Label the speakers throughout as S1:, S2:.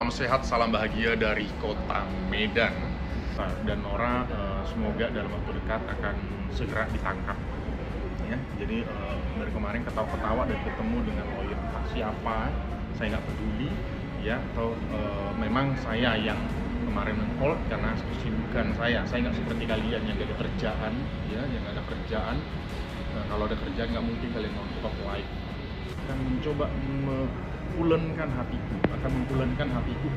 S1: Salam sehat, salam bahagia dari kota Medan. Dan Nora semoga dalam waktu dekat akan segera ditangkap. Ya, jadi dari kemarin ketawa-ketawa dan ketemu dengan lawyer siapa, saya nggak peduli, ya. Atau memang saya yang kemarin meng-hold karena kesibukan saya nggak seperti kalian yang nggak ada kerjaan, ya, yang nggak ada kerjaan. Kalau ada kerjaan nggak mungkin kalian nonton live. Akan mencoba akan membulankan hatiku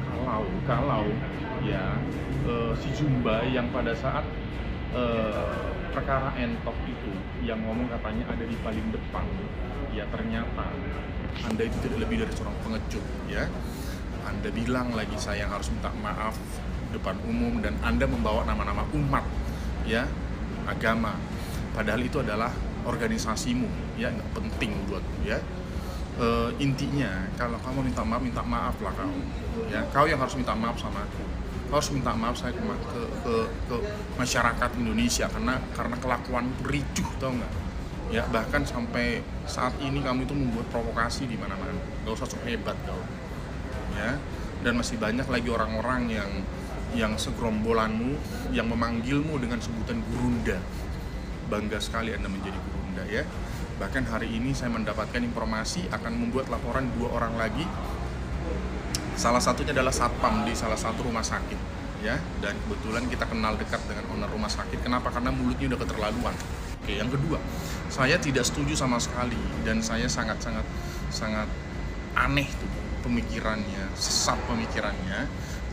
S1: kalau ya si Jumba yang pada saat perkara entok itu yang ngomong katanya ada di paling depan, ya ternyata Anda itu tidak lebih dari seorang pengecut, ya. Anda bilang lagi saya harus minta maaf depan umum dan Anda membawa nama-nama umat, ya, agama, padahal itu adalah organisasimu, ya, nggak penting buat, ya. Intinya kalau kamu minta maaf lah kau, ya, kau yang harus minta maaf sama aku. Kau harus minta maaf saya ke masyarakat Indonesia karena kelakuan ricuh, tau nggak, ya. Bahkan sampai saat ini kamu itu membuat provokasi di mana-mana. Gak usah sok hebat kau, ya. Dan masih banyak lagi orang-orang yang segerombolanmu yang memanggilmu dengan sebutan gurunda. Bangga sekali Anda menjadi gurunda, ya. Bahkan hari ini saya mendapatkan informasi akan membuat laporan 2 orang lagi. Salah satunya adalah satpam di salah satu rumah sakit, ya. Dan kebetulan kita kenal dekat dengan owner rumah sakit. Kenapa? Karena mulutnya udah keterlaluan. Oke, yang kedua, saya tidak setuju sama sekali dan saya sangat aneh tuh pemikirannya, sesat pemikirannya,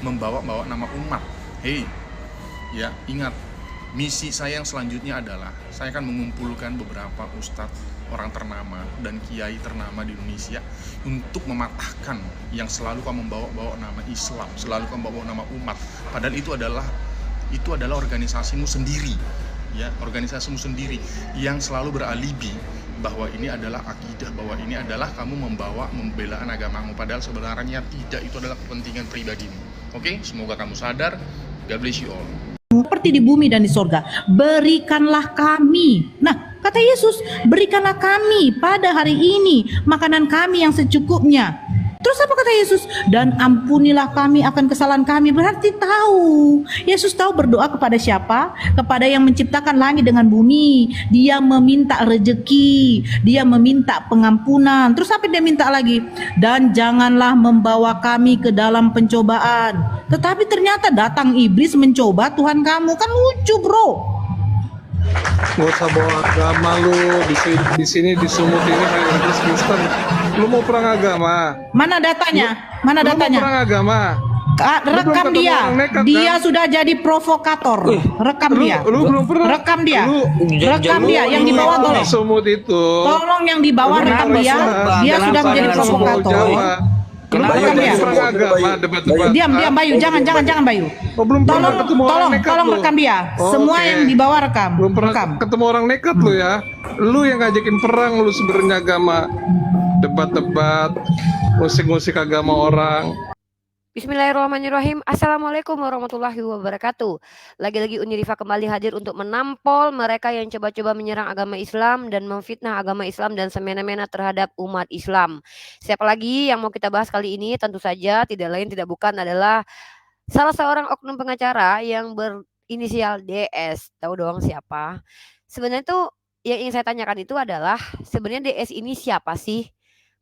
S1: membawa nama umat. Hei, ya, ingat, misi saya yang selanjutnya adalah saya akan mengumpulkan beberapa ustadz, orang ternama dan kiai ternama di Indonesia untuk mematahkan yang selalu kamu membawa nama Islam, selalu kamu membawa nama umat. Padahal itu adalah organisasimu sendiri, ya, organisasimu sendiri yang selalu beralibi bahwa ini adalah akidah, bahwa ini adalah kamu membawa pembelaan agamamu, padahal sebenarnya tidak, itu adalah kepentingan pribadimu. Oke, semoga kamu sadar. God bless you all.
S2: Seperti di bumi dan di sorga, berikanlah kami. Nah, kata Yesus, berikanlah kami pada hari ini makanan kami yang secukupnya. Terus apa kata Yesus? Dan ampunilah kami akan kesalahan kami. Berarti tahu, Yesus tahu berdoa kepada siapa? Kepada yang menciptakan langit dengan bumi. Dia meminta rejeki, dia meminta pengampunan. Terus apa dia minta lagi? Dan janganlah membawa kami ke dalam pencobaan. Tetapi ternyata datang iblis mencoba Tuhan kamu. Kan lucu, bro.
S3: Gak usah bawa agama lu di sini di sumut ini mayoritas Kristen. Lu mau perang agama?
S2: Mana datanya? Mana
S3: Lu
S2: datanya?
S3: mau perang agama?
S2: Rekam dia.
S3: nekat,
S2: Dia
S3: kan?
S2: sudah jadi provokator. Rekam dia.
S3: Lu belum pernah.
S2: Rekam dia.
S3: Lu,
S2: Rekam dia yang di bawah tolong.
S3: Sumut itu.
S2: Tolong yang di bawah rekam dia. Dia sudah menjadi provokator.
S3: Kenapa
S2: Rekam dia.
S3: perang agama debat-debat?
S2: Diam Bayu, jangan Bayu.
S3: Belum pernah ketemu orang nekat
S2: Tolong
S3: lu.
S2: rekam dia. Semua
S3: Oke.
S2: yang di bawah rekam.
S3: Belum pernah
S2: Rekam.
S3: ketemu orang nekat lu ya. Lu yang ngajakin perang lu sebenarnya agama. Debat-debat, musik-musik agama orang.
S4: Bismillahirrahmanirrahim. Assalamualaikum warahmatullahi wabarakatuh. Lagi-lagi Unirifa kembali hadir untuk menampol mereka yang coba-coba menyerang agama Islam dan memfitnah agama Islam dan semena-mena terhadap umat Islam. Siapa lagi yang mau kita bahas kali ini? Tentu saja tidak lain tidak bukan adalah salah seorang oknum pengacara yang berinisial DS. Tahu dong siapa? Sebenarnya tuh yang ingin saya tanyakan itu adalah sebenarnya DS ini siapa sih?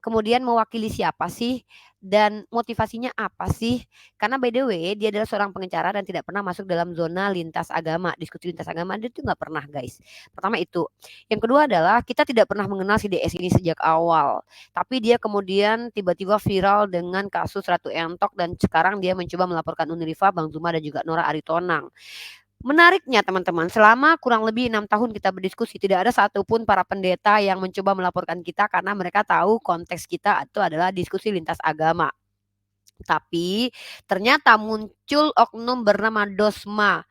S4: Kemudian mewakili siapa sih? Dan motivasinya apa sih? Karena by the way dia adalah seorang pengacara dan tidak pernah masuk dalam zona lintas agama. Diskusi lintas agama dia tuh nggak pernah, guys. Pertama itu. Yang kedua adalah kita tidak pernah mengenal si DS ini sejak awal. Tapi dia kemudian tiba-tiba viral dengan kasus Ratu Entok dan sekarang dia mencoba melaporkan Unirifa, Bang Zuma dan juga Nora Aritonang. Menariknya teman-teman, selama kurang lebih 6 tahun kita berdiskusi, tidak ada satupun para pendeta yang mencoba melaporkan kita karena mereka tahu konteks kita itu adalah diskusi lintas agama. Tapi ternyata muncul oknum bernama Dosma.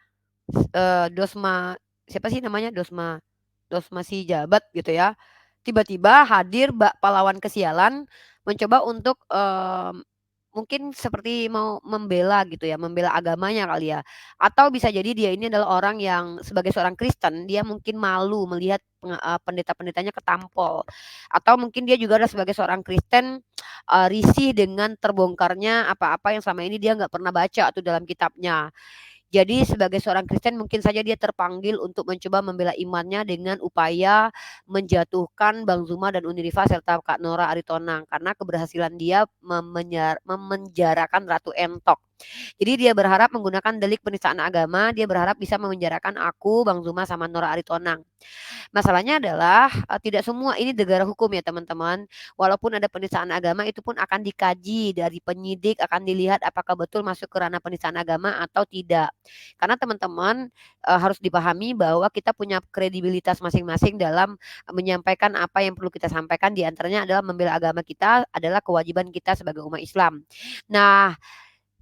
S4: Dosma, siapa sih namanya? Dosma si jabat gitu ya. Tiba-tiba hadir pahlawan kesialan mencoba untuk mungkin seperti mau membela gitu ya, membela agamanya kali ya. Atau bisa jadi dia ini adalah orang yang sebagai seorang Kristen, dia mungkin malu melihat pendeta-pendetanya ketampol. Atau mungkin dia juga adalah sebagai seorang Kristen, risih dengan terbongkarnya apa-apa yang selama ini dia nggak pernah baca tuh dalam kitabnya. Jadi sebagai seorang Kristen mungkin saja dia terpanggil untuk mencoba membela imannya dengan upaya menjatuhkan Bang Zuma dan Uniriva serta Kak Nora Aritonang karena keberhasilan dia memenjarakan Ratu Entok. Jadi dia berharap menggunakan delik penistaan agama, dia berharap bisa memenjarakan aku, Bang Zuma sama Nora Aritonang. Masalahnya adalah, tidak semua ini negara hukum ya teman-teman. Walaupun ada penistaan agama itu pun akan dikaji dari penyidik, akan dilihat apakah betul masuk ke ranah penistaan agama atau tidak. Karena teman-teman, harus dipahami bahwa kita punya kredibilitas masing-masing dalam menyampaikan apa yang perlu kita sampaikan, di antaranya adalah membela agama kita adalah kewajiban kita sebagai umat Islam. Nah,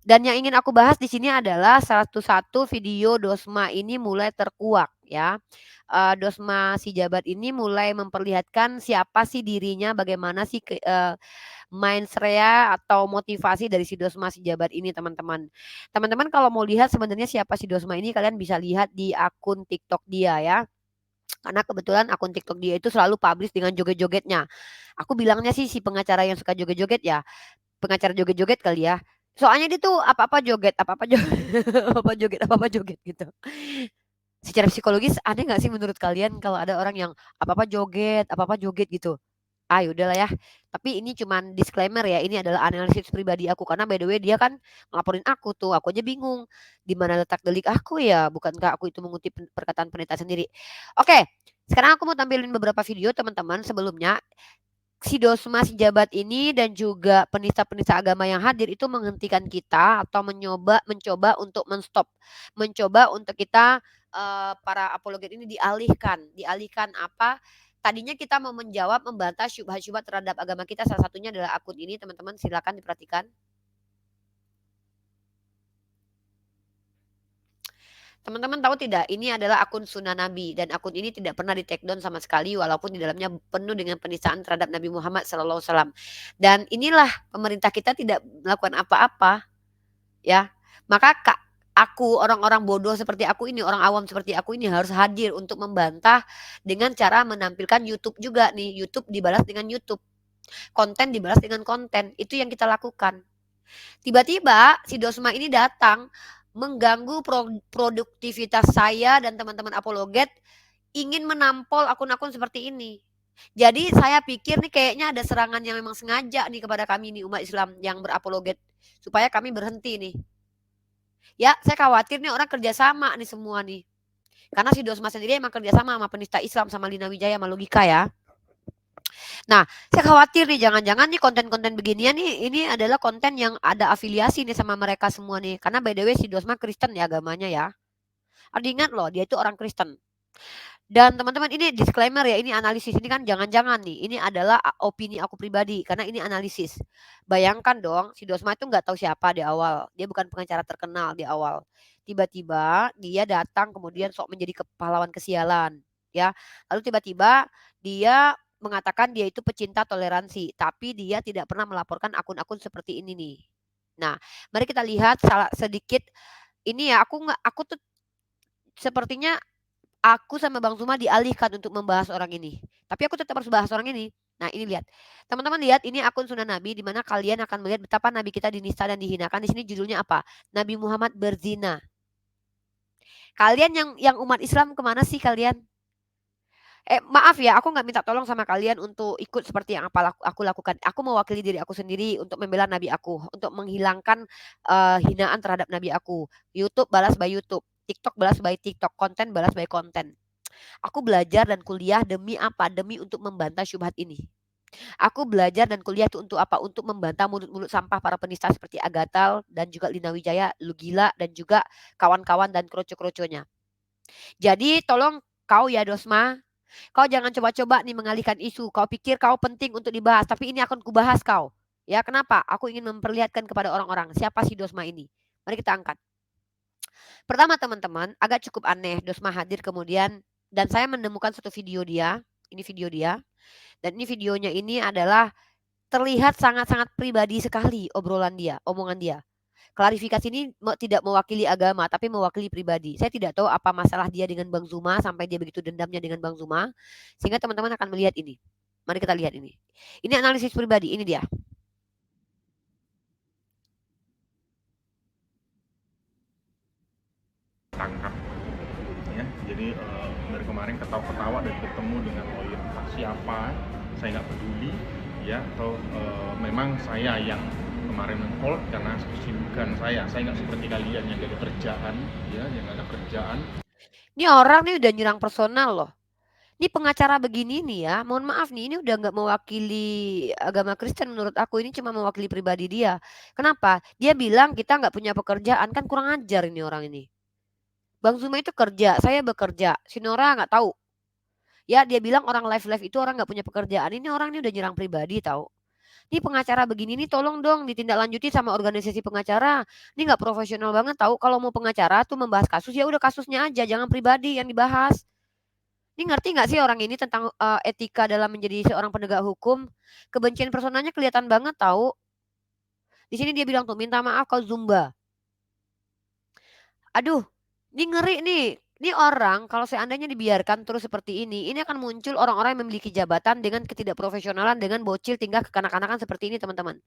S4: dan yang ingin aku bahas di sini adalah satu-satu video Dosma ini mulai terkuak ya. Dosma si jabat ini mulai memperlihatkan siapa sih dirinya, bagaimana sih mindset atau motivasi dari si Dosma si jabat ini teman-teman. Teman-teman kalau mau lihat sebenarnya siapa si Dosma ini kalian bisa lihat di akun TikTok dia ya. Karena kebetulan akun TikTok dia itu selalu publish dengan joget-jogetnya. Aku bilangnya sih si pengacara yang suka joget-joget ya, pengacara joget-joget kali ya. Soalnya dia tuh apa-apa joget, apa-apa joget, apa-apa joget, apa-apa joget gitu. Secara psikologis aneh nggak sih menurut kalian kalau ada orang yang apa-apa joget gitu? Ah, ya udahlah ya. Tapi ini cuman disclaimer ya, ini adalah analisis pribadi aku karena by the way dia kan ngelaporin aku tuh, aku aja bingung di mana letak delik aku ya, bukankah aku itu mengutip perkataan pendeta sendiri. Oke, sekarang aku mau tampilin beberapa video teman-teman sebelumnya. Si Dosma si jabat ini dan juga penista-penista agama yang hadir itu menghentikan kita atau mencoba untuk mencoba untuk kita, para apologet ini dialihkan apa, tadinya kita mau menjawab, membantah syubhat-syubhat terhadap agama kita, salah satunya adalah akun ini teman-teman silakan diperhatikan. Teman-teman tahu tidak, ini adalah akun Sunnah Nabi dan akun ini tidak pernah di-take down sama sekali walaupun di dalamnya penuh dengan penistaan terhadap Nabi Muhammad SAW. Dan inilah pemerintah kita tidak melakukan apa-apa, ya. Maka aku orang-orang bodoh seperti aku ini, orang awam seperti aku ini harus hadir untuk membantah dengan cara menampilkan YouTube juga nih. YouTube dibalas dengan YouTube, konten dibalas dengan konten. Itu yang kita lakukan. Tiba-tiba si Dosma ini datang mengganggu produktivitas saya dan teman-teman apologet ingin menampol akun-akun seperti ini. Jadi saya pikir nih kayaknya ada serangan yang memang sengaja nih kepada kami nih umat Islam yang berapologet supaya kami berhenti nih. Ya, saya khawatir nih orang kerjasama nih semua nih. Karena si Dosma sendiri emang kerjasama sama penista Islam sama Lina Wijaya sama Logika ya. Nah, saya khawatir nih jangan-jangan nih konten-konten beginian nih ini adalah konten yang ada afiliasi nih sama mereka semua nih. Karena by the way si Dosma Kristen ya agamanya ya. Harus diingat loh dia itu orang Kristen. Dan teman-teman ini disclaimer ya, ini analisis ini kan jangan-jangan nih, ini adalah opini aku pribadi karena ini analisis. Bayangkan dong, si Dosma itu nggak tahu siapa di awal, dia bukan pengacara terkenal di awal. Tiba-tiba dia datang kemudian sok menjadi pahlawan kesialan, ya. Lalu tiba-tiba dia mengatakan dia itu pecinta toleransi, tapi dia tidak pernah melaporkan akun-akun seperti ini nih. Nah, mari kita lihat sedikit ini ya, aku tuh sepertinya aku sama Bang Zuma dialihkan untuk membahas orang ini. Tapi aku tetap harus bahas orang ini. Nah ini lihat. Teman-teman lihat ini akun Sunnah Nabi di mana kalian akan melihat betapa Nabi kita dinista dan dihinakan. Di sini judulnya apa? Nabi Muhammad berzina. Kalian yang umat Islam kemana sih kalian? Maaf ya, aku nggak minta tolong sama kalian untuk ikut seperti yang aku lakukan. Aku mewakili diri aku sendiri untuk membela Nabi aku, untuk menghilangkan hinaan terhadap Nabi aku. YouTube balas by YouTube. TikTok balas by TikTok, konten balas by konten. Aku belajar dan kuliah demi apa? Demi untuk membantah syubhat ini. Aku belajar dan kuliah itu untuk apa? Untuk membantah mulut-mulut sampah para penista seperti Agatal dan juga Lina Wijaya, Lugila dan juga kawan-kawan dan kroco-kroconya. Jadi tolong kau ya Dosma, kau jangan coba-coba nih mengalihkan isu. Kau pikir kau penting untuk dibahas, tapi ini akan kubahas kau. Ya kenapa? Aku ingin memperlihatkan kepada orang-orang siapa si Dosma ini. Mari kita angkat. Pertama teman-teman, agak cukup aneh Dosma hadir kemudian dan saya menemukan satu video dia, ini video dia. Dan ini videonya ini adalah terlihat sangat-sangat pribadi sekali obrolan dia, omongan dia. Klarifikasi ini tidak mewakili agama, tapi mewakili pribadi. Saya tidak tahu apa masalah dia dengan Bang Zuma sampai dia begitu dendamnya dengan Bang Zuma, sehingga teman-teman akan melihat ini. Mari kita lihat ini. Ini analisis pribadi, ini dia.
S1: Tangkap ya. Jadi dari kemarin ketawa-ketawa dan bertemu dengan lawyer entah siapa, saya nggak peduli ya, atau memang saya yang kemarin meng-hold karena kesibukan saya nggak seperti kalian yang gak ada kerjaan ya, yang gak ada kerjaan.
S4: Ini orang nih udah nyerang personal loh. Ini pengacara begini nih ya, mohon maaf nih, ini udah nggak mewakili agama Kristen menurut aku, ini cuma mewakili pribadi dia. Kenapa? Dia bilang kita nggak punya pekerjaan, kan kurang ajar ini orang ini. Bang Zuma itu kerja, saya bekerja, si Nora nggak tahu. Ya dia bilang orang live-live itu orang nggak punya pekerjaan, ini orang ini udah nyerang pribadi tahu. Ini pengacara begini nih tolong dong ditindaklanjuti sama organisasi pengacara. Ini nggak profesional banget tahu, kalau mau pengacara tuh membahas kasus ya udah kasusnya aja, jangan pribadi yang dibahas. Ini ngerti nggak sih orang ini tentang etika dalam menjadi seorang penegak hukum? Kebencian personalnya kelihatan banget tahu. Di sini dia bilang tuh minta maaf kau Zumba. Aduh, ini ngeri nih. Ini orang kalau seandainya dibiarkan terus seperti ini akan muncul orang-orang yang memiliki jabatan dengan ketidakprofesionalan, dengan bocil tingkah kekanak-kanakan seperti ini teman-teman.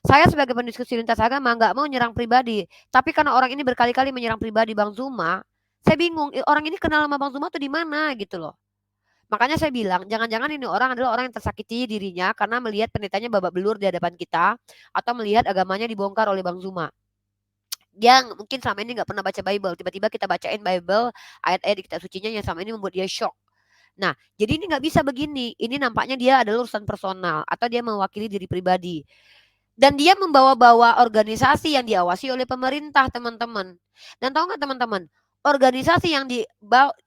S4: Saya sebagai pendiskusi lintas agama nggak mau nyerang pribadi, tapi karena orang ini berkali-kali menyerang pribadi Bang Zuma, saya bingung orang ini kenal sama Bang Zuma tuh di mana gitu loh. Makanya saya bilang, jangan-jangan ini orang adalah orang yang tersakiti dirinya karena melihat pendetanya babak belur di hadapan kita atau melihat agamanya dibongkar oleh Bang Zuma. Dia mungkin selama ini nggak pernah baca Bible, tiba-tiba kita bacain Bible, ayat-ayat di kitab sucinya yang selama ini membuat dia shock. Nah, jadi ini nggak bisa begini. Ini nampaknya dia adalah urusan personal atau dia mewakili diri pribadi. Dan dia membawa-bawa organisasi yang diawasi oleh pemerintah, teman-teman. Dan tahu nggak teman-teman, organisasi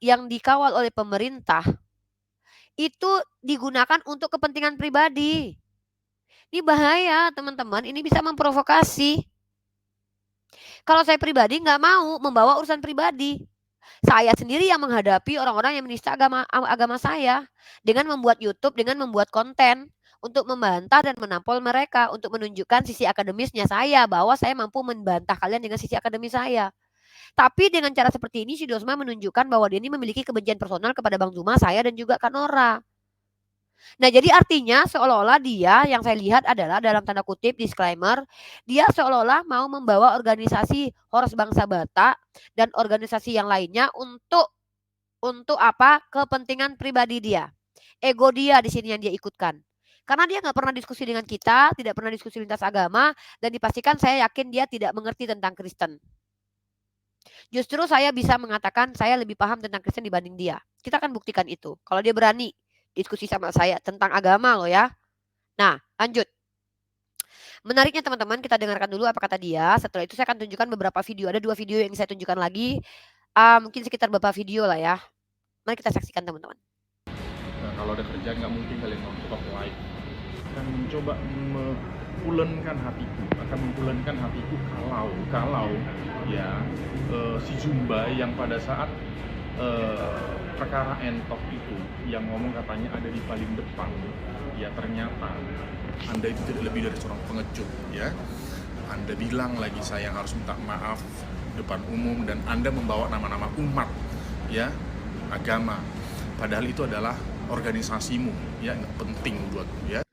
S4: yang dikawal oleh pemerintah itu digunakan untuk kepentingan pribadi. Ini bahaya teman-teman, ini bisa memprovokasi. Kalau saya pribadi nggak mau membawa urusan pribadi. Saya sendiri yang menghadapi orang-orang yang menista agama saya dengan membuat YouTube, dengan membuat konten untuk membantah dan menampol mereka untuk menunjukkan sisi akademisnya saya bahwa saya mampu membantah kalian dengan sisi akademis saya. Tapi dengan cara seperti ini si Dosma menunjukkan bahwa dia ini memiliki kebencian personal kepada Bang Zuma, saya dan juga Kanora. Nah, jadi artinya seolah-olah dia yang saya lihat adalah dalam tanda kutip disclaimer, dia seolah-olah mau membawa organisasi Horas Bangsa Batak dan organisasi yang lainnya untuk apa? Kepentingan pribadi dia. Ego dia di sini yang dia ikutkan. Karena dia nggak pernah diskusi dengan kita, tidak pernah diskusi lintas agama, dan dipastikan saya yakin dia tidak mengerti tentang Kristen. Justru saya bisa mengatakan saya lebih paham tentang Kristen dibanding dia. Kita akan buktikan itu. Kalau dia berani diskusi sama saya tentang agama loh ya. Nah, lanjut. Menariknya teman-teman, kita dengarkan dulu apa kata dia. Setelah itu saya akan tunjukkan beberapa video. Ada 2 video yang saya tunjukkan lagi. Mungkin sekitar beberapa video lah ya. Mari kita saksikan teman-teman.
S1: Nah, kalau ada kerjaan nggak mungkin kalian mau stop live. Akan mencoba mempulenkan hatiku, kalau ya si Zumba yang pada saat perkara entok itu yang ngomong katanya ada di paling depan, ya ternyata Anda itu tidak lebih dari seorang pengecut ya. Anda bilang lagi saya harus minta maaf depan umum dan Anda membawa nama-nama umat ya, agama, padahal itu adalah organisasimu ya, nggak penting buatku ya.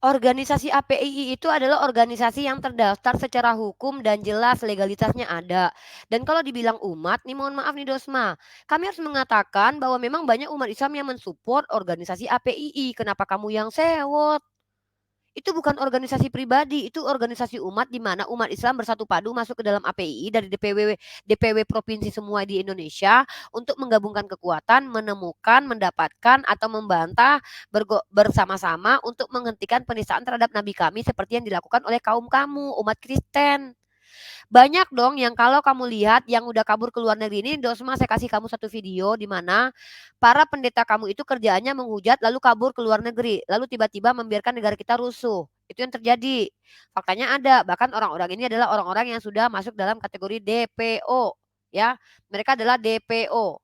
S4: Organisasi APII itu adalah organisasi yang terdaftar secara hukum dan jelas legalitasnya ada. Dan kalau dibilang umat, nih mohon maaf nih Dosma, kami harus mengatakan bahwa memang banyak umat Islam yang mensupport organisasi APII. Kenapa kamu yang sewot? Itu bukan organisasi pribadi, itu organisasi umat di mana umat Islam bersatu padu masuk ke dalam APII dari DPW provinsi semua di Indonesia untuk menggabungkan kekuatan, menemukan, mendapatkan atau membantah bersama-sama untuk menghentikan penistaan terhadap nabi kami seperti yang dilakukan oleh kaum kamu, umat Kristen. Banyak dong yang kalau kamu lihat yang udah kabur ke luar negeri ini, Dosma saya kasih kamu satu video di mana para pendeta kamu itu kerjaannya menghujat lalu kabur ke luar negeri, lalu tiba-tiba membiarkan negara kita rusuh. Itu yang terjadi. Faktanya ada, bahkan orang-orang ini adalah orang-orang yang sudah masuk dalam kategori DPO, ya. Mereka adalah DPO.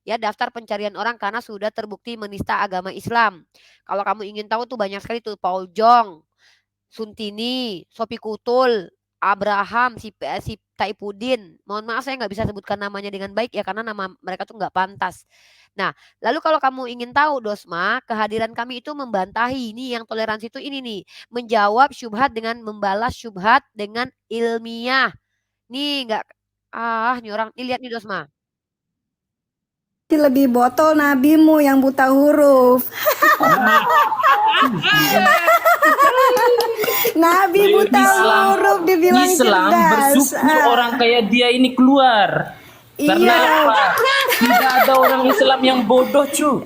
S4: ya daftar pencarian orang karena sudah terbukti menista agama Islam. Kalau kamu ingin tahu tuh banyak sekali tuh Paul Jong, Suntini, Sophie Kutul, Abraham, si Taipudin. Mohon maaf saya nggak bisa sebutkan namanya dengan baik ya karena nama mereka tuh nggak pantas. Nah, lalu kalau kamu ingin tahu Dosma, kehadiran kami itu membantahi ini yang toleransi itu ini nih, menjawab syubhat dengan membalas syubhat dengan ilmiah. Nih nggak nih orang nih lihat nih Dosma.
S5: Lebih botol nabimu yang buta huruf. Nabi buta huruf dibilang
S6: Islam
S5: cerdas.
S6: bersyukur orang kayak dia ini keluar. Karena
S5: Iya.
S6: apa? Tidak ada orang Islam yang bodoh, cu.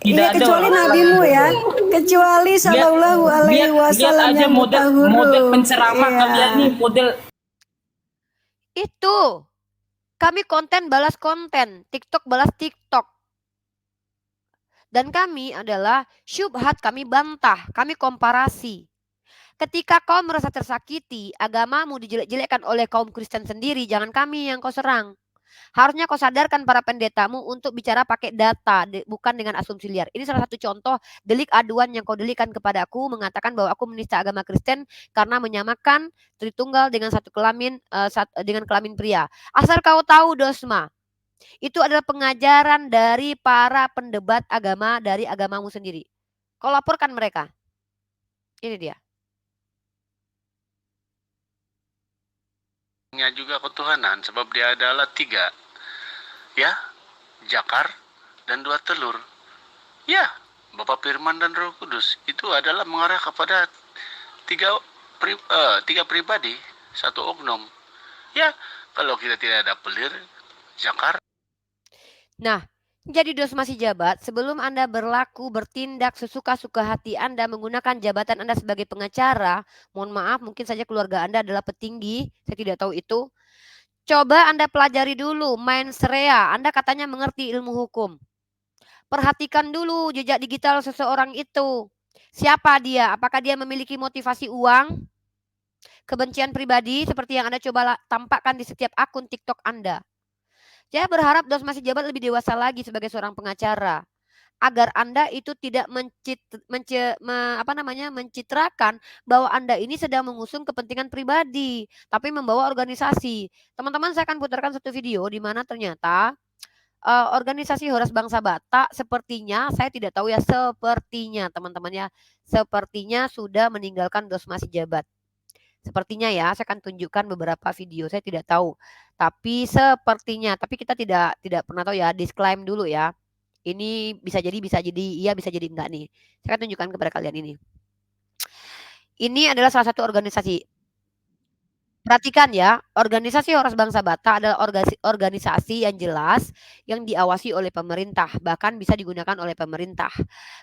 S6: Tidak
S5: Iya,
S6: ada
S5: kecuali
S6: orang
S5: nabimu ya. Kecuali sallallahu alaihi
S6: lihat
S5: wasallam
S6: aja
S5: yang buta huruf.
S6: model penceramah
S5: Iya.
S6: kalian nih, model
S4: Itu kami konten balas konten, TikTok balas TikTok. Dan kami adalah syubhat, kami bantah, kami komparasi. Ketika kau merasa tersakiti, agamamu dijelek-jelekkan oleh kaum Kristen sendiri, jangan kami yang kau serang. Harusnya kau sadarkan para pendetamu untuk bicara pakai data, bukan dengan asumsi liar. Ini salah satu contoh delik aduan yang kau delikkan kepadaku, mengatakan bahwa aku menista agama Kristen karena menyamakan Tritunggal dengan satu kelamin dengan kelamin pria. Asal kau tahu Dosma, itu adalah pengajaran dari para pendebat agama dari agamamu sendiri. Kau laporkan mereka. Ini dia.
S7: Juga ketuhanan sebab dia adalah 3 ya, jakar dan 2 telur ya, Bapa Firman dan Roh Kudus. Itu adalah mengarah kepada 3 pribadi, 1 oknum ya. Kalau kita tidak ada pelir, jakar.
S4: Nah, jadi Dosma si jabat, sebelum Anda berlaku, bertindak sesuka-suka hati Anda menggunakan jabatan Anda sebagai pengacara, mohon maaf mungkin saja keluarga Anda adalah petinggi, saya tidak tahu itu. Coba Anda pelajari dulu mens rea, Anda katanya mengerti ilmu hukum. Perhatikan dulu jejak digital seseorang itu. Siapa dia? Apakah dia memiliki motivasi uang? Kebencian pribadi seperti yang Anda coba tampakkan di setiap akun TikTok Anda. Saya berharap Dosma si jabat lebih dewasa lagi sebagai seorang pengacara agar Anda itu tidak mencitrakan bahwa Anda ini sedang mengusung kepentingan pribadi, tapi membawa organisasi. Teman-teman, saya akan putarkan satu video di mana ternyata organisasi Horas Bangsa Batak sepertinya, saya tidak tahu ya, sepertinya teman-teman ya, sepertinya sudah meninggalkan Dosma si jabat. Sepertinya ya, saya akan tunjukkan beberapa video, saya tidak tahu. Tapi sepertinya, tapi kita tidak pernah tahu ya, disclaim dulu ya. Ini bisa jadi iya, bisa jadi enggak nih. Saya akan tunjukkan kepada kalian ini. Ini adalah salah satu organisasi. Perhatikan ya, organisasi Horas Bangsa Batak adalah organisasi yang jelas yang diawasi oleh pemerintah, bahkan bisa digunakan oleh pemerintah.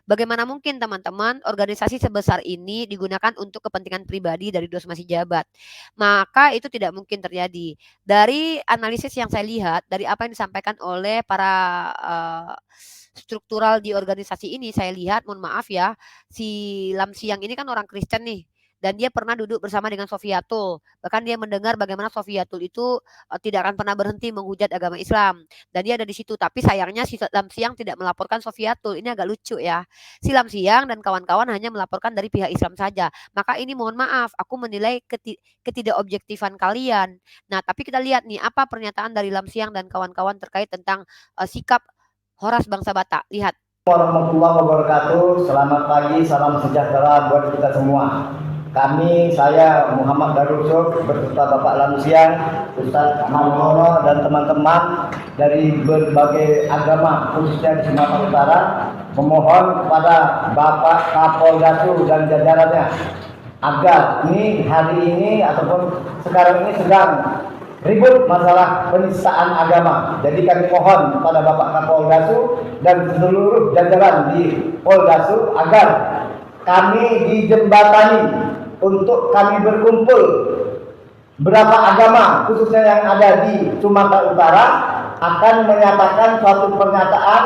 S4: Bagaimana mungkin teman-teman organisasi sebesar ini digunakan untuk kepentingan pribadi dari Dosma si jabat? Maka itu tidak mungkin terjadi. Dari analisis yang saya lihat, dari apa yang disampaikan oleh para struktural di organisasi ini, saya lihat, mohon maaf ya, si Lam Siang ini kan orang Kristen nih. Dan dia pernah duduk bersama dengan Sofiatul. Bahkan dia mendengar bagaimana Sofiatul itu tidak akan pernah berhenti menghujat agama Islam. Dan dia ada di situ. Tapi sayangnya si Lam Siang tidak melaporkan Sofiatul. Ini agak lucu ya. Si Lam Siang dan kawan-kawan hanya melaporkan dari pihak Islam saja. Maka ini mohon maaf, aku menilai ketidakobjektifan kalian. Nah, tapi kita lihat nih apa pernyataan dari Lam Siang dan kawan-kawan terkait tentang sikap Horas Bangsa Batak. Lihat.
S8: Warahmatullahi wabarakatuh. Selamat pagi, salam sejahtera buat kita semua. Saya Muhammad Darusuk beserta Bapak Lam Siang, Ustadz Marmono dan teman-teman dari berbagai agama khususnya di Sumatera Utara memohon kepada Bapak Kapolda dan jajarannya agar hari ini ataupun sekarang ini sedang ribut masalah penistaan agama. Jadi kami mohon kepada Bapak Kapolda dan seluruh jajaran di Polda agar kami dijembatani untuk kami berkumpul berapa agama khususnya yang ada di Sumatera Utara akan menyatakan suatu pernyataan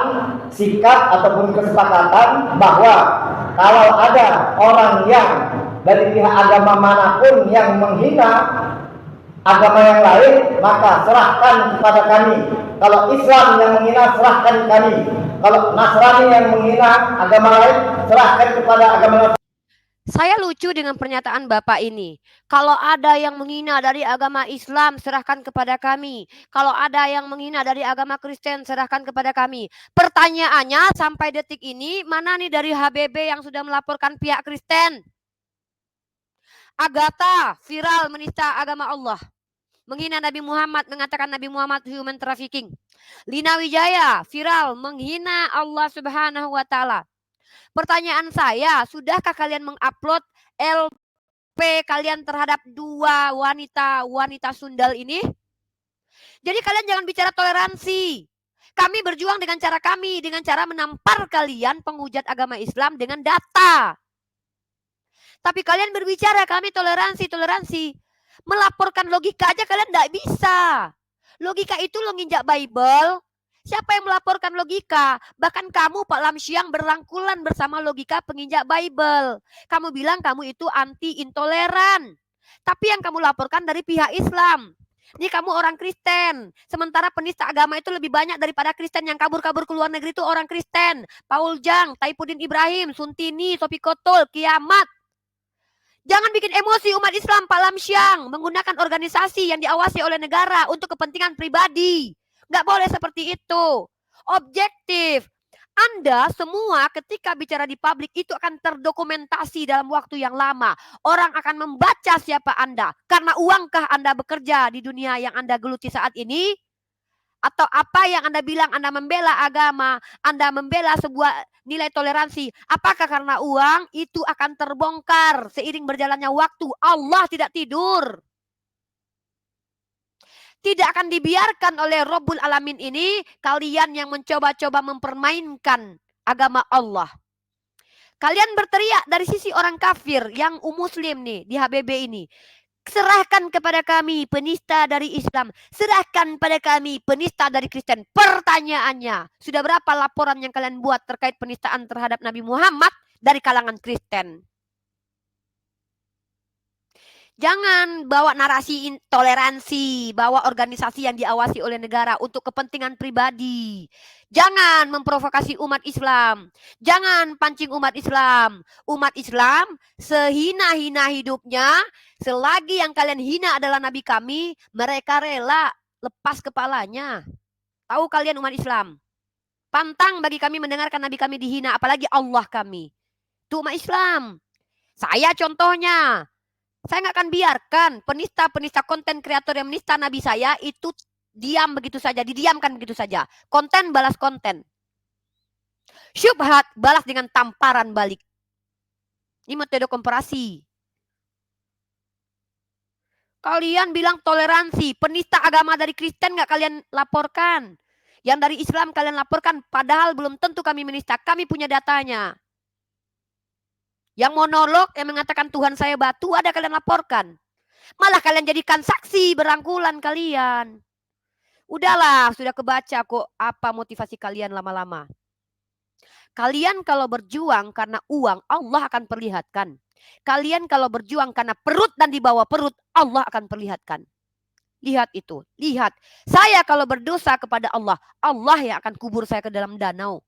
S8: sikap ataupun kesepakatan bahwa kalau ada orang yang dari pihak agama manapun yang menghina agama yang lain, maka serahkan kepada kami Kalau Islam yang menghina, serahkan kami. Kalau Nasrani yang menghina agama lain, serahkan kepada agama lain.
S4: Saya lucu dengan pernyataan Bapak ini. Kalau ada yang menghina dari agama Islam, serahkan kepada kami. Kalau ada yang menghina dari agama Kristen, serahkan kepada kami. Pertanyaannya sampai detik ini, mana nih dari HBB yang sudah melaporkan pihak Kristen? Agatha viral menista agama Allah. Menghina Nabi Muhammad, mengatakan Nabi Muhammad human trafficking. Lina Wijaya viral menghina Allah Subhanahu wa taala. Pertanyaan saya, sudahkah kalian mengupload LP kalian terhadap dua wanita sundal ini? Jadi kalian jangan bicara toleransi. Kami berjuang dengan cara kami, dengan cara menampar kalian penghujat agama Islam dengan data. Tapi kalian berbicara kami toleransi. Melaporkan logika aja kalian tidak bisa. Logika itu lo nginjak Bible. Siapa yang melaporkan logika? Bahkan kamu Pak Lamsyang berangkulan bersama logika penginjak Bible. Kamu bilang kamu itu anti intoleran. Tapi yang kamu laporkan dari pihak Islam. Ini kamu orang Kristen. Sementara penista agama itu lebih banyak daripada Kristen. Yang kabur-kabur ke luar negeri itu orang Kristen. Paul Jang, Taipudin Ibrahim, Suntini, Sophie Kotul, Kiamat. Jangan bikin emosi umat Islam Pak Lamsyang. Menggunakan organisasi yang diawasi oleh negara untuk kepentingan pribadi. Nggak boleh seperti itu. Objektif. Anda semua ketika bicara di publik itu akan terdokumentasi dalam waktu yang lama. Orang akan membaca siapa Anda. Karena uangkah Anda bekerja di dunia yang Anda geluti saat ini? Atau apa yang Anda bilang Anda membela agama, Anda membela sebuah nilai toleransi. Apakah karena uang? Itu akan terbongkar seiring berjalannya waktu. Allah tidak tidur. Tidak akan dibiarkan oleh Rabbul Alamin ini kalian yang mencoba-coba mempermainkan agama Allah. Kalian berteriak dari sisi orang kafir yang muslim nih di HBB ini. Serahkan kepada kami penista dari Islam. Serahkan pada kami penista dari Kristen. Pertanyaannya, sudah berapa laporan yang kalian buat terkait penistaan terhadap Nabi Muhammad dari kalangan Kristen? Jangan bawa narasi intoleransi, bawa organisasi yang diawasi oleh negara untuk kepentingan pribadi. Jangan memprovokasi umat Islam. Jangan pancing umat Islam. Umat Islam sehina-hina hidupnya, selagi yang kalian hina adalah Nabi kami, mereka rela lepas kepalanya. Tahu kalian umat Islam? Pantang bagi kami mendengarkan Nabi kami dihina, apalagi Allah kami. Itu umat Islam. Saya contohnya. Saya nggak akan biarkan penista konten kreator yang menista Nabi saya itu diam begitu saja, didiamkan begitu saja. Konten balas konten. Syubhat balas dengan tamparan balik. Ini metode komparasi. Kalian bilang toleransi, penista agama dari Kristen nggak kalian laporkan. Yang dari Islam kalian laporkan, padahal belum tentu kami menista. Kami punya datanya. Yang monolog yang mengatakan Tuhan saya batu ada kalian laporkan. Malah kalian jadikan saksi berangkulan kalian. Udahlah, sudah kebaca kok apa motivasi kalian lama-lama. Kalian kalau berjuang karena uang, Allah akan perlihatkan. Kalian kalau berjuang karena perut dan di bawah perut, Allah akan perlihatkan. Lihat itu, lihat. Saya kalau berdosa kepada Allah, Allah yang akan kubur saya ke dalam danau.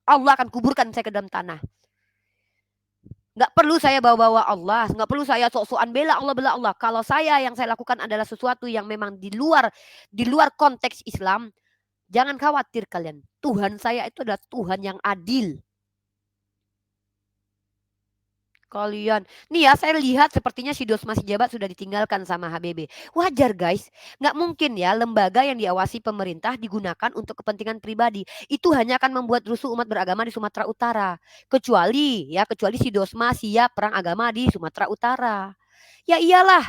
S4: Allah akan kuburkan saya ke dalam tanah. Nggak perlu saya bawa-bawa Allah, nggak perlu saya sok-sokan bela Allah. Kalau yang saya lakukan adalah sesuatu yang memang di luar konteks Islam, jangan khawatir kalian. Tuhan saya itu adalah Tuhan yang adil. Kalian, nih ya saya lihat sepertinya si Dosma si Jabat sudah ditinggalkan sama HBB. Wajar guys, nggak mungkin ya lembaga yang diawasi pemerintah digunakan untuk kepentingan pribadi. Itu hanya akan membuat rusuh umat beragama di Sumatera Utara. Kecuali si Dosma siap perang agama di Sumatera Utara. Ya iyalah,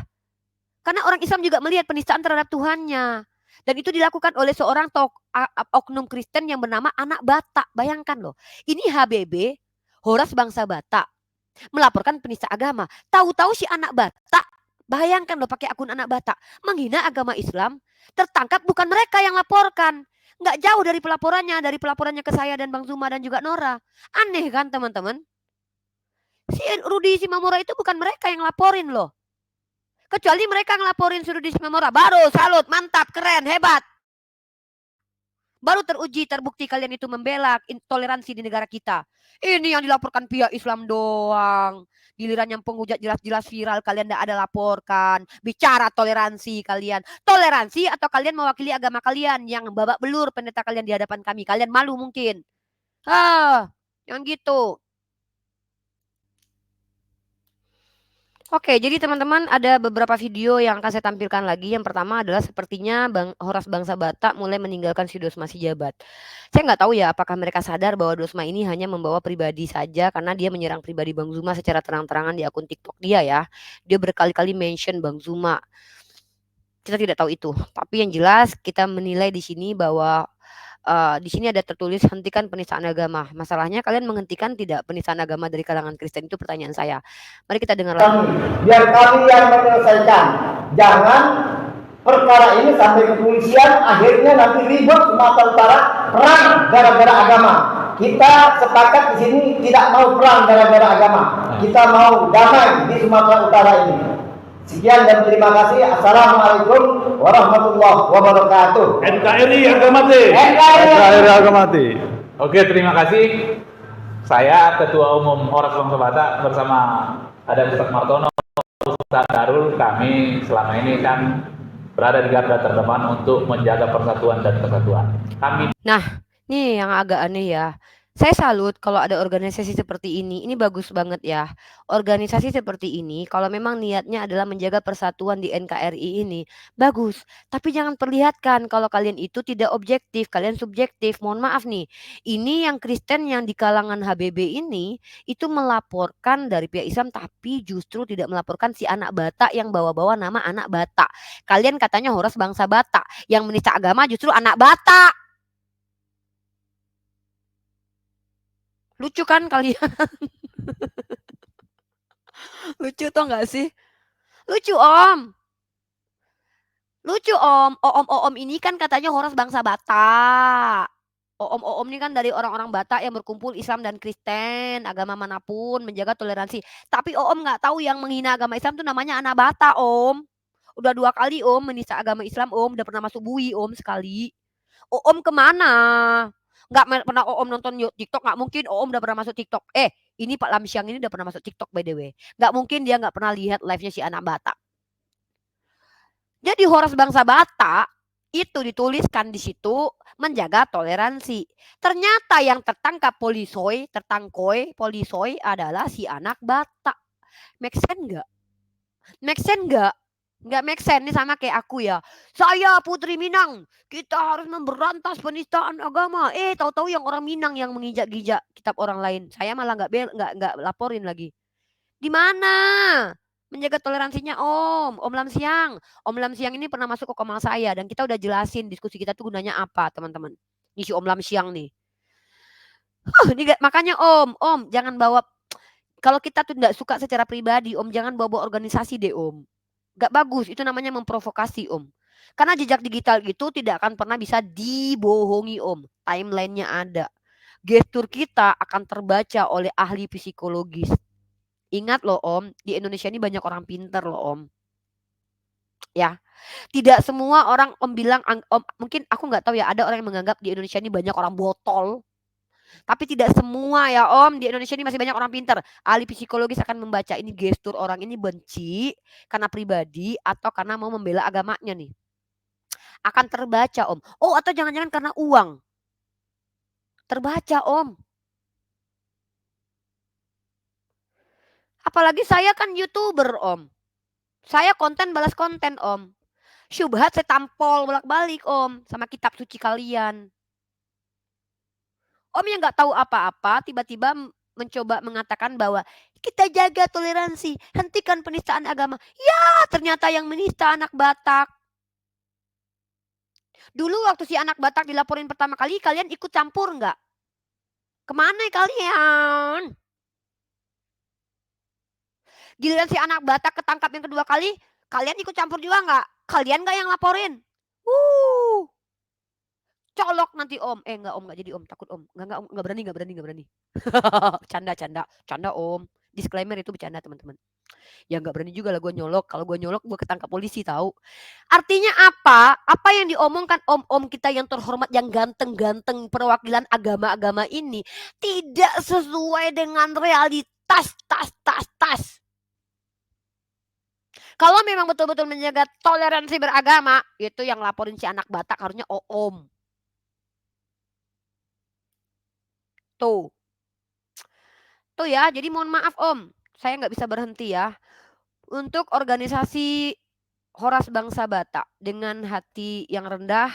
S4: karena orang Islam juga melihat penistaan terhadap Tuhannya. Dan itu dilakukan oleh seorang oknum Kristen yang bernama Anak Batak. Bayangkan loh, ini HBB, Horas Bangsa Batak. Melaporkan penista agama. Tahu-tahu si Anak Batak, bayangkan loh pakai akun Anak Batak, menghina agama Islam, tertangkap bukan mereka yang laporkan. Nggak jauh dari pelaporannya ke saya dan Bang Zuma dan juga Nora. Aneh kan teman-teman? Si Rudi Simamora itu bukan mereka yang laporin loh. Kecuali mereka ngelaporin si Rudi Simamora, baru salut, mantap, keren, hebat. Baru teruji, terbukti kalian itu membela intoleransi di negara kita. Ini yang dilaporkan pihak Islam doang. Giliran yang penghujat jelas-jelas viral, kalian tidak ada laporkan. Bicara toleransi kalian. Toleransi atau kalian mewakili agama kalian yang babak belur pendeta kalian di hadapan kami. Kalian malu mungkin. Yang gitu. Oke, jadi teman-teman ada beberapa video yang akan saya tampilkan lagi. Yang pertama adalah sepertinya Horas Bangsa Batak mulai meninggalkan si Dosma si Jabat. Saya nggak tahu ya apakah mereka sadar bahwa Dosma ini hanya membawa pribadi saja karena dia menyerang pribadi Bang Zuma secara terang-terangan di akun TikTok dia ya. Dia berkali-kali mention Bang Zuma. Kita tidak tahu itu. Tapi yang jelas kita menilai di sini bahwa di sini ada tertulis hentikan penistaan agama. Masalahnya kalian menghentikan tidak penistaan agama dari kalangan Kristen? Itu pertanyaan saya. Mari kita dengar lagi.
S8: Biar kami yang menyelesaikan. Jangan perkara ini sampai kepolisian, akhirnya nanti ribut Sumatera Utara perang gara-gara agama. Kita sepakat di sini tidak mau perang gara-gara agama. Kita mau damai di Sumatera Utara ini. Sekian dan terima kasih. Assalamualaikum warahmatullahi wabarakatuh.
S9: NKRI harga mati.
S8: NKRI
S9: harga mati. Oke, terima kasih. Saya Ketua Umum Horas Bangsa Batak bersama ada Ustaz Martono, Ustaz Darul. Kami selama ini kan berada di garda terdepan untuk menjaga persatuan dan kesatuan. Kami.
S4: Nah, nih yang agak aneh ya. Saya salut kalau ada organisasi seperti ini. Ini bagus banget ya. Organisasi seperti ini kalau memang niatnya adalah menjaga persatuan di NKRI ini, bagus. Tapi jangan perlihatkan kalau kalian itu tidak objektif, kalian subjektif. Mohon maaf nih. Ini yang Kristen yang di kalangan HBB ini itu melaporkan dari pihak Islam tapi justru tidak melaporkan si anak Batak yang bawa-bawa nama anak Batak. Kalian katanya Horas Bangsa Batak, yang menista agama justru anak Batak. Lucu kan kalian? Lucu tau gak sih? Lucu om. Lucu om. Om ini kan katanya Horas Bangsa Batak. Om ini kan dari orang-orang Batak yang berkumpul Islam dan Kristen, agama manapun, menjaga toleransi. Tapi om gak tahu yang menghina agama Islam tuh namanya anak Batak om. Udah 2 kali om menista agama Islam om. Udah pernah masuk bui om sekali. Om kemana? Nggak pernah Om nonton TikTok, nggak mungkin Om udah pernah masuk TikTok. Ini Pak Lamsyang ini udah pernah masuk TikTok by the way. Nggak mungkin dia nggak pernah lihat live-nya si anak Batak. Jadi Horas Bangsa Batak itu dituliskan di situ menjaga toleransi. Ternyata yang tertangkap polisoy adalah si anak Batak. Make sense nggak? Make sense nggak? Nggak make sense, ini sama kayak aku ya. Saya Putri Minang, kita harus memberantas penistaan agama. Tahu-tahu yang orang Minang yang menginjak-injak kitab orang lain. Saya malah nggak laporin lagi. Di mana menjaga toleransinya Om Lamsyang? Om Lamsyang ini pernah masuk ke komal saya dan kita udah jelasin diskusi kita tuh gunanya apa, teman-teman. Ini si Om Lamsyang nih. Makanya Om jangan bawa, kalau kita tuh nggak suka secara pribadi, Om jangan bawa organisasi deh Om. Gak bagus, itu namanya memprovokasi Om. Karena jejak digital itu tidak akan pernah bisa dibohongi Om. Timelinenya ada. Gestur kita akan terbaca oleh ahli psikologis. Ingat loh Om, di Indonesia ini banyak orang pinter loh Om. Ya, tidak semua orang Om bilang, Om, mungkin aku nggak tahu ya, ada orang yang menganggap di Indonesia ini banyak orang botol. Tapi tidak semua ya Om, di Indonesia ini masih banyak orang pintar. Ahli psikologis akan membaca ini gestur orang ini benci karena pribadi atau karena mau membela agamanya nih. Akan terbaca Om. Atau jangan-jangan karena uang. Terbaca Om. Apalagi saya kan YouTuber Om. Saya konten balas konten Om. Syubhat saya tampol bolak-balik Om sama kitab suci kalian. Om yang nggak tahu apa-apa tiba-tiba mencoba mengatakan bahwa kita jaga toleransi, hentikan penistaan agama. Ya, ternyata yang menista anak Batak. Dulu waktu si anak Batak dilaporin pertama kali, kalian ikut campur nggak? Kemana kalian? Giliran si anak Batak ketangkap yang kedua kali, kalian ikut campur juga nggak? Kalian nggak yang laporin? Colok nanti Om. Enggak Om, enggak jadi Om, takut Om. Enggak berani. Canda Om. Disclaimer itu bercanda teman-teman. Ya nggak berani juga lah gue nyolok. Kalau gue nyolok gue ketangkap polisi tahu. Artinya apa? Apa yang diomongkan om-om kita yang terhormat, yang ganteng-ganteng perwakilan agama-agama ini tidak sesuai dengan realitas. Kalau memang betul-betul menjaga toleransi beragama, itu yang laporin si anak Batak harusnya om. Tuh. Tuh ya, jadi mohon maaf om, saya nggak bisa berhenti ya. Untuk organisasi Horas Bangsa Batak, dengan hati yang rendah,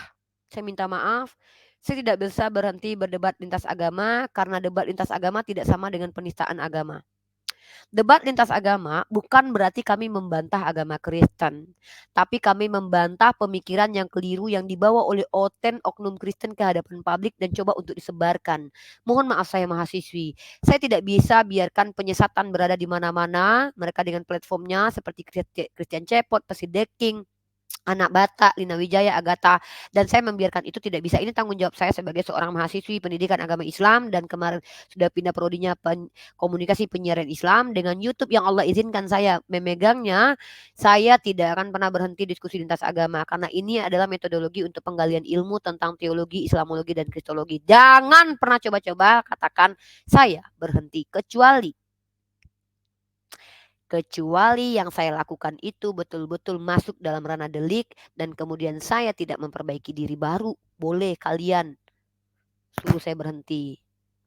S4: saya minta maaf. Saya tidak bisa berhenti berdebat lintas agama, karena debat lintas agama tidak sama dengan penistaan agama. Debat lintas agama bukan berarti kami membantah agama Kristen, tapi kami membantah pemikiran yang keliru yang dibawa oleh oknum Kristen ke hadapan publik dan coba untuk disebarkan. Mohon maaf saya mahasiswi, saya tidak bisa biarkan penyesatan berada di mana-mana. Mereka dengan platformnya seperti Christian Cepot, Pesideking, Anak Batak, Lina Wijaya, Agatha, dan saya membiarkan itu tidak bisa. Ini tanggung jawab saya sebagai seorang mahasiswi pendidikan agama Islam, dan kemarin sudah pindah prodinya komunikasi penyiaran Islam dengan YouTube yang Allah izinkan saya memegangnya. Saya tidak akan pernah berhenti diskusi lintas agama, karena ini adalah metodologi untuk penggalian ilmu tentang teologi, Islamologi, dan Kristologi. Jangan pernah coba-coba katakan saya berhenti, kecuali yang saya lakukan itu betul-betul masuk dalam ranah delik dan kemudian saya tidak memperbaiki diri, baru boleh kalian suruh saya berhenti.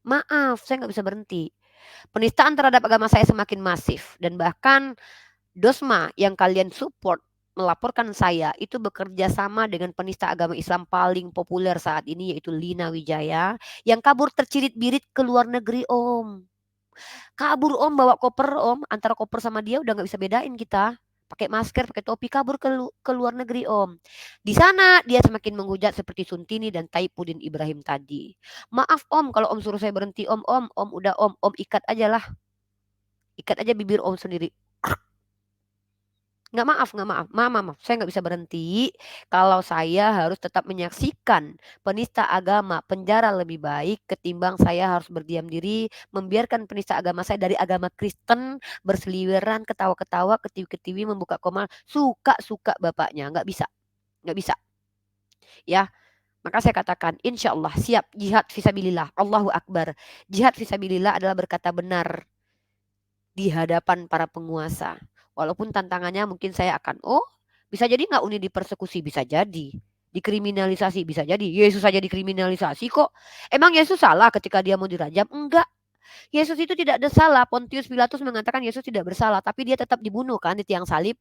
S4: Maaf, saya nggak bisa berhenti. Penistaan terhadap agama saya semakin masif, dan bahkan Dosma yang kalian support melaporkan saya itu bekerja sama dengan penista agama Islam paling populer saat ini, yaitu Lina Wijaya, yang kabur tercirit-birit ke luar negeri om. Kabur om, bawa koper om, antara koper sama dia udah nggak bisa bedain kita. Pakai masker, pakai topi, kabur ke luar negeri om. Di sana dia semakin menghujat seperti Suntini dan Taipudin Ibrahim tadi. Maaf om kalau om suruh saya berhenti om udah om ikat aja lah. Ikat aja bibir om sendiri. Maaf, saya nggak bisa berhenti kalau saya harus tetap menyaksikan penista agama penjara lebih baik ketimbang saya harus berdiam diri membiarkan penista agama saya dari agama Kristen berseliweran, ketawa-ketawa, ketiwi-ketiwi, membuka komal, suka-suka bapaknya. Nggak bisa. Ya, maka saya katakan insya Allah siap jihad fisabilillah, Allahu Akbar. Jihad fisabilillah adalah berkata benar di hadapan para penguasa. Walaupun tantangannya mungkin saya akan, bisa jadi nggak Uni dipersekusi, bisa jadi. Dikriminalisasi, bisa jadi. Yesus saja dikriminalisasi kok. Emang Yesus salah ketika dia mau dirajam? Enggak. Yesus itu tidak ada salah. Pontius Pilatus mengatakan Yesus tidak bersalah, tapi dia tetap dibunuh kan di tiang salib.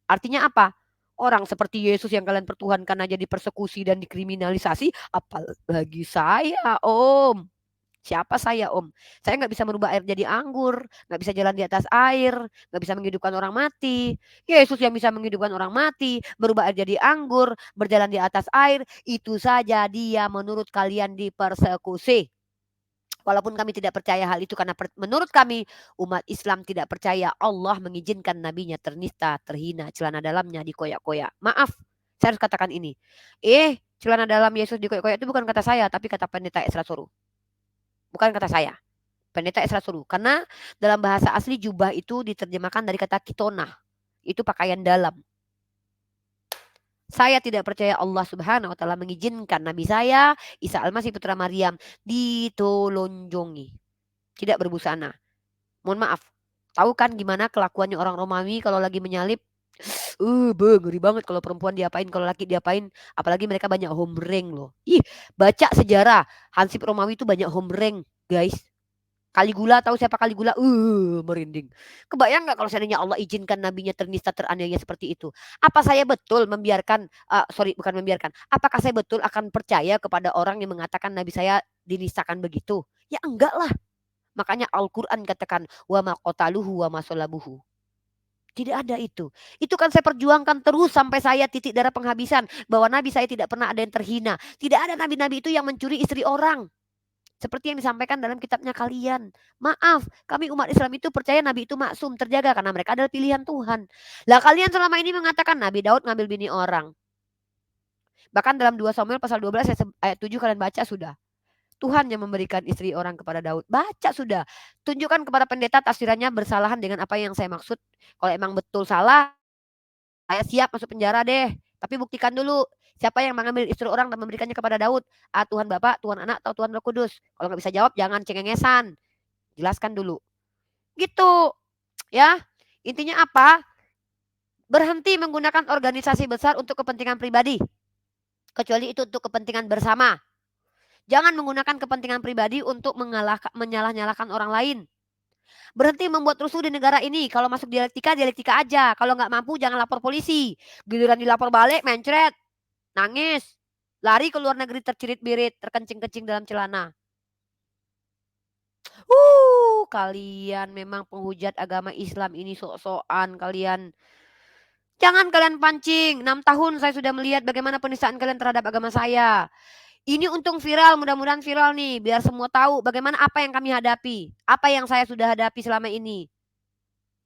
S4: Artinya apa? Orang seperti Yesus yang kalian pertuhankan aja dipersekusi dan dikriminalisasi, apalagi saya om. Siapa saya om? Saya nggak bisa merubah air jadi anggur, nggak bisa jalan di atas air, nggak bisa menghidupkan orang mati. Yesus yang bisa menghidupkan orang mati, berubah air jadi anggur, berjalan di atas air, itu saja dia menurut kalian dipersekusi. Walaupun kami tidak percaya hal itu, karena menurut kami umat Islam tidak percaya Allah mengizinkan nabinya ternista, terhina, celana dalamnya dikoyak-koyak. Maaf, saya harus katakan ini. Celana dalam Yesus dikoyak-koyak itu bukan kata saya, tapi kata Pendeta Esra Soru. Bukan kata saya, Pendeta Esra Soru. Karena dalam bahasa asli jubah itu diterjemahkan dari kata kitona. Itu pakaian dalam. Saya tidak percaya Allah Subhanahu wa taala mengizinkan nabi saya, Isa Al-Masih putra Maryam, ditolonjongi. Tidak berbusana. Mohon maaf. Tahu kan gimana kelakuannya orang Romawi kalau lagi menyalib? Ngeri banget kalau perempuan diapain, kalau laki diapain. Apalagi mereka banyak hombreng loh. Baca sejarah Hansip Romawi itu banyak hombreng, guys. Kaligula, tahu siapa Kaligula? Merinding. Kebayang nggak kalau seandainya Allah izinkan nabinya ternista, teraniaya seperti itu? Apa saya betul membiarkan, bukan membiarkan. Apakah saya betul akan percaya kepada orang yang mengatakan nabi saya dinistakan begitu? Ya enggak lah. Makanya Al-Quran katakan, wa ma qataluhu wa ma salabuhu. Tidak ada itu. Itu kan saya perjuangkan terus sampai saya titik darah penghabisan. Bahwa nabi saya tidak pernah ada yang terhina. Tidak ada nabi-nabi itu yang mencuri istri orang. Seperti yang disampaikan dalam kitabnya kalian. Maaf, kami umat Islam itu percaya nabi itu maksum, terjaga karena mereka adalah pilihan Tuhan. Lah kalian selama ini mengatakan Nabi Daud ngambil bini orang. Bahkan dalam 2 Samuel pasal 12 ayat 7 kalian baca sudah. Tuhan yang memberikan istri orang kepada Daud. Baca sudah. Tunjukkan kepada pendeta tafsirannya bersalahan dengan apa yang saya maksud. Kalau emang betul salah, saya siap masuk penjara deh. Tapi buktikan dulu siapa yang mengambil istri orang dan memberikannya kepada Daud. Tuhan Bapa, Tuhan Anak, atau Tuhan Roh Kudus. Kalau nggak bisa jawab, jangan cengengesan. Jelaskan dulu. Gitu. Ya. Intinya apa? Berhenti menggunakan organisasi besar untuk kepentingan pribadi. Kecuali itu untuk kepentingan bersama. Jangan menggunakan kepentingan pribadi untuk menyalah-nyalahkan orang lain. Berhenti membuat rusuh di negara ini. Kalau masuk dialektika, dialektika aja. Kalau nggak mampu, jangan lapor polisi. Giliran dilapor balik, mencret, nangis, lari ke luar negeri tercirit-birit, terkencing-kencing dalam celana. Kalian memang penghujat agama Islam ini sok-sokan kalian. Jangan kalian pancing. 6 tahun saya sudah melihat bagaimana penistaan kalian terhadap agama saya. Ini untung viral, mudah-mudahan viral nih, biar semua tahu bagaimana apa yang kami hadapi, apa yang saya sudah hadapi selama ini.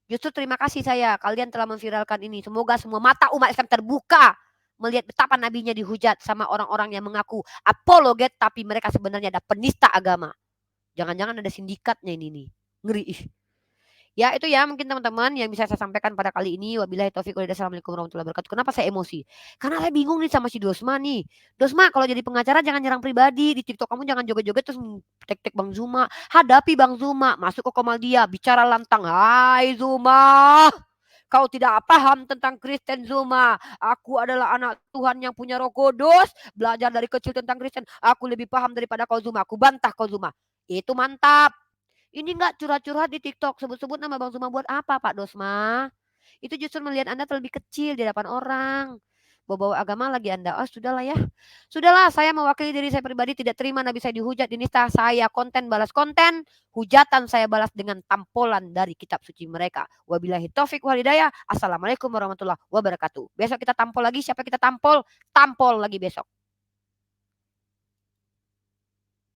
S4: Justru terima kasih saya, kalian telah memviralkan ini. Semoga semua mata umat Islam terbuka melihat betapa nabinya dihujat sama orang-orang yang mengaku apologet, tapi mereka sebenarnya ada penista agama. Jangan-jangan ada sindikatnya ini nih, ngeri. Ya itu ya mungkin teman-teman yang bisa saya sampaikan pada kali ini. Wabillahi taufiq walhidayah. Assalamualaikum warahmatullahi wabarakatuh. Kenapa saya emosi? Karena saya bingung nih sama si Dosma nih. Dosma kalau jadi pengacara jangan nyerang pribadi. Di TikTok kamu jangan joget-joget terus tek-tek Bang Zuma. Hadapi Bang Zuma. Masuk ke Komaldia. Bicara lantang. Hai Zuma. Kau tidak paham tentang Kristen Zuma. Aku adalah anak Tuhan yang punya Roh Kudus. Belajar dari kecil tentang Kristen. Aku lebih paham daripada kau Zuma. Aku bantah kau Zuma. Itu mantap. Ini enggak curhat-curhat di TikTok, sebut-sebut nama Bang Zuma buat apa Pak Dosma? Itu justru melihat Anda terlebih kecil di hadapan orang. Bawa-bawa agama lagi Anda. Oh sudahlah ya. Sudahlah saya mewakili diri saya pribadi tidak terima Nabi saya dihujat, dinista. Saya konten balas konten. Hujatan saya balas dengan tampolan dari kitab suci mereka. Wabillahi taufiq wal hidayah. Assalamualaikum warahmatullahi wabarakatuh. Besok kita tampol lagi. Siapa kita tampol? Tampol lagi besok.